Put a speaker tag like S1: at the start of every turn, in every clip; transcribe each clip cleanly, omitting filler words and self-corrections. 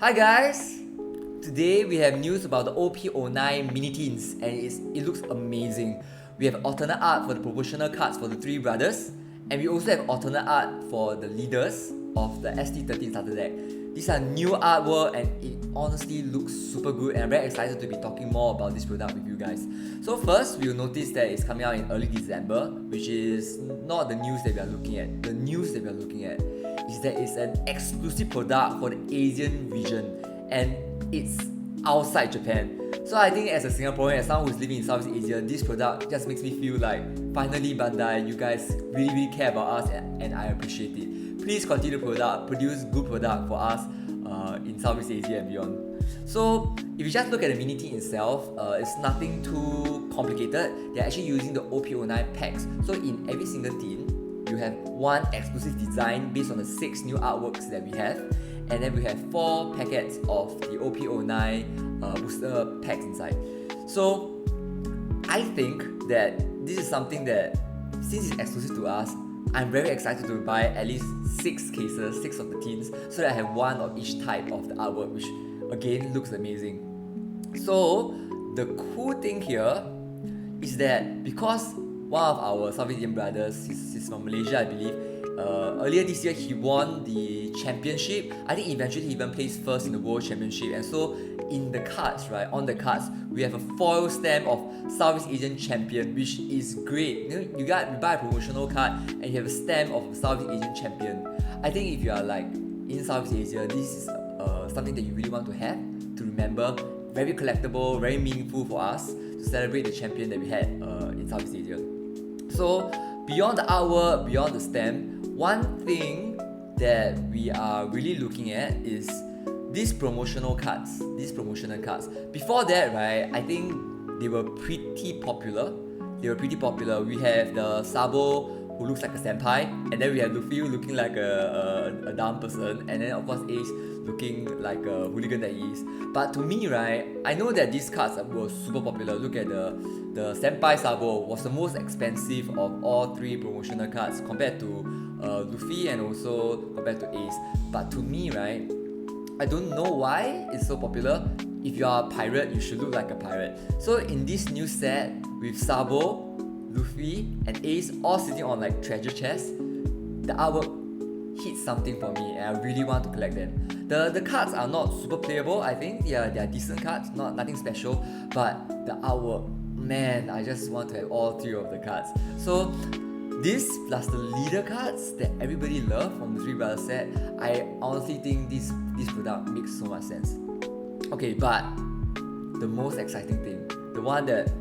S1: Hi guys! Today we have news about the OP-09 mini teens and it looks amazing. We have alternate art for the promotional cards for the three brothers, and we also have alternate art for the leaders of the ST13 starter deck. These are new artwork and it honestly looks super good, and I'm very excited to be talking more about this product with you guys. So first, we'll notice that it's coming out in early December, which is not the news that we are looking at. The news that we are looking at is that it's an exclusive product for the Asian region, and it's outside Japan. So I think as a Singaporean, as someone who's living in Southeast Asia, this product just makes me feel like finally Bandai, you guys really care about us, and I appreciate it. Please continue to produce good product for us in Southeast Asia and beyond. So if you just look at the mini teen itself, it's nothing too complicated. They're actually using the OP-09 packs. So in every single teen, you have one exclusive design based on the 6 new artworks that we have, and then we have 4 packets of the OP-09 booster packs inside. So I think that this is something that, since it's exclusive to us, I'm very excited to buy at least 6 cases, 6 of the teens, so that I have one of each type of the artwork, which again looks amazing. So the cool thing here is that because one of our Southeast Asian brothers, he's from Malaysia I believe, earlier this year he won the championship. I think eventually he even placed first in the world championship, and so in the cards, right, on the cards we have a foil stamp of Southeast Asian champion, which is great. You buy a promotional card and you have a stamp of Southeast Asian champion. I think if you are like in Southeast Asia, this is something that you really want to have to remember. Very collectible, very meaningful for us to celebrate the champion that we had in Southeast Asia. So beyond the artwork, beyond the stamp, one thing that we are really looking at is these promotional cards. Before that, right, I think they were pretty popular. We have the Sabo who looks like a senpai, and then we have Luffy looking like a dumb person, and then of course Ace looking like a hooligan that he is. But to me, right, I know that these cards were super popular. Look at the Senpai Sabo was the most expensive of all 3 promotional cards compared to Luffy and also compared to Ace. But to me, right, I don't know why it's so popular. If you are a pirate, you should look like a pirate. So in this new set with Sabo, Luffy and Ace all sitting on like treasure chests, the artwork hits something for me and I really want to collect them. The cards are not super playable, I think. They are decent cards, nothing special, but the artwork, man, I just want to have all 3 of the cards. So this plus the leader cards that everybody love from the 3 Brothers set, I honestly think this product makes so much sense. Okay, but the most exciting thing, the one that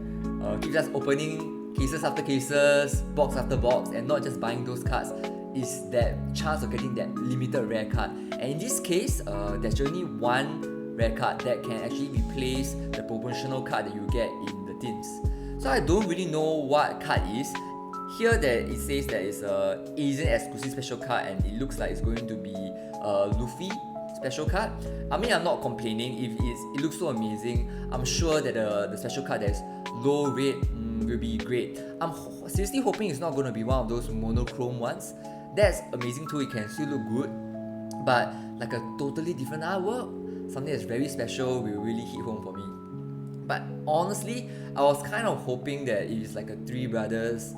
S1: keeps us opening cases after cases, box after box, and not just buying those cards, is that chance of getting that limited rare card. And in this case, there's only one rare card that can actually replace the promotional card that you get in the teams. So I don't really know what card is. Here that it says that it's a Asian exclusive special card, and it looks like it's going to be a Luffy special card. I mean, I'm not complaining. If it looks so amazing, I'm sure that the special card that's low rate will be great. I'm seriously hoping it's not going to be one of those monochrome ones. That's amazing too, it can still look good, but like a totally different artwork, something that's very special, will really hit home for me. But honestly, I was kind of hoping that it is like a 3 brothers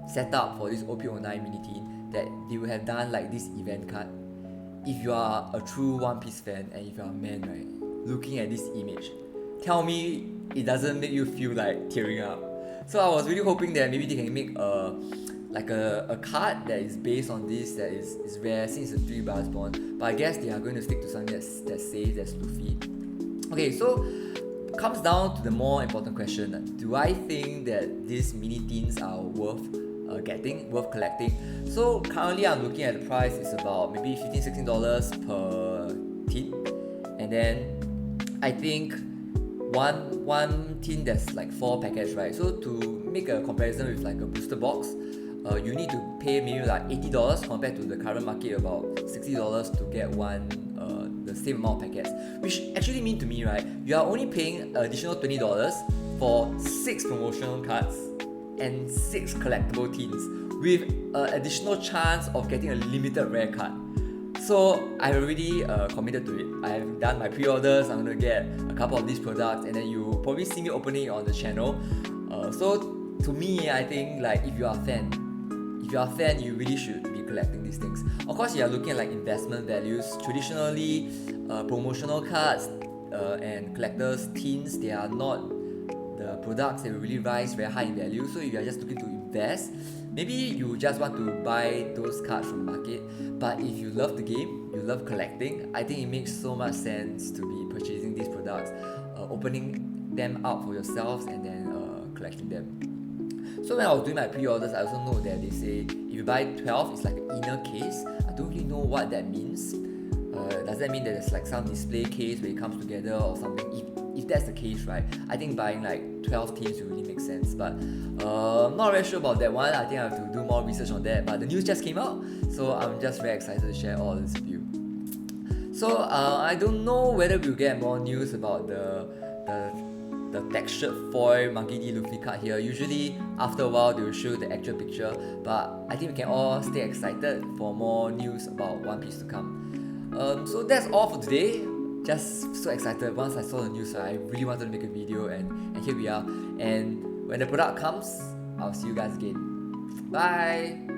S1: setup for this OP-09 mini teen, that they would have done like this event card. If you are a true One Piece fan and if you are a man, right, looking at this image, tell me it doesn't make you feel like tearing up. So I was really hoping that maybe they can make a card that is based on this, that is rare since it's a 3 brothers bond. But I guess they are going to stick to something that's safe, that's Luffy. Okay, so comes down to the more important question: do I think that these mini teens are worth worth collecting? So currently I'm looking at the price, it's about maybe $15-16 per teen, and then I think one tin that's like 4 packets, right? So to make a comparison with like a booster box, you need to pay maybe like $80 compared to the current market about $60 to get the same amount of packets, which actually mean to me, right, you are only paying additional $20 for 6 promotional cards and 6 collectible teens with an additional chance of getting a limited rare card. So So I've already committed to it. I've done my pre-orders. I'm gonna get a couple of these products, and then you probably see me opening it on the channel. So to me, I think like if you are a fan, you really should be collecting these things. Of course, you are looking at like investment values. Traditionally, promotional cards and collectors' tins, they are not the products that will really rise very high in value. So if you are just looking to invest, maybe you just want to buy those cards from the market. But if you love the game, you love collecting, I think it makes so much sense to be purchasing these products, opening them out for yourselves, and then collecting them. So when I was doing my pre-orders, I also know that they say if you buy 12, it's like an inner case. I don't really know what that means. Does that mean that there's like some display case where it comes together or something? If that's the case, right, I think buying like 12 tins will really make sense. But not very sure about that one. I think I have to do more research on that. But the news just came out, so I'm just very excited to share all this with you. So I don't know whether we'll get more news about the textured foil Monkey D. Luffy card here. Usually after a while they will show the actual picture, but I think we can all stay excited for more news about One Piece to come. So that's all for today. Just so excited. Once I saw the news, I really wanted to make a video, and here we are. And when the product comes, I'll see you guys again. Bye!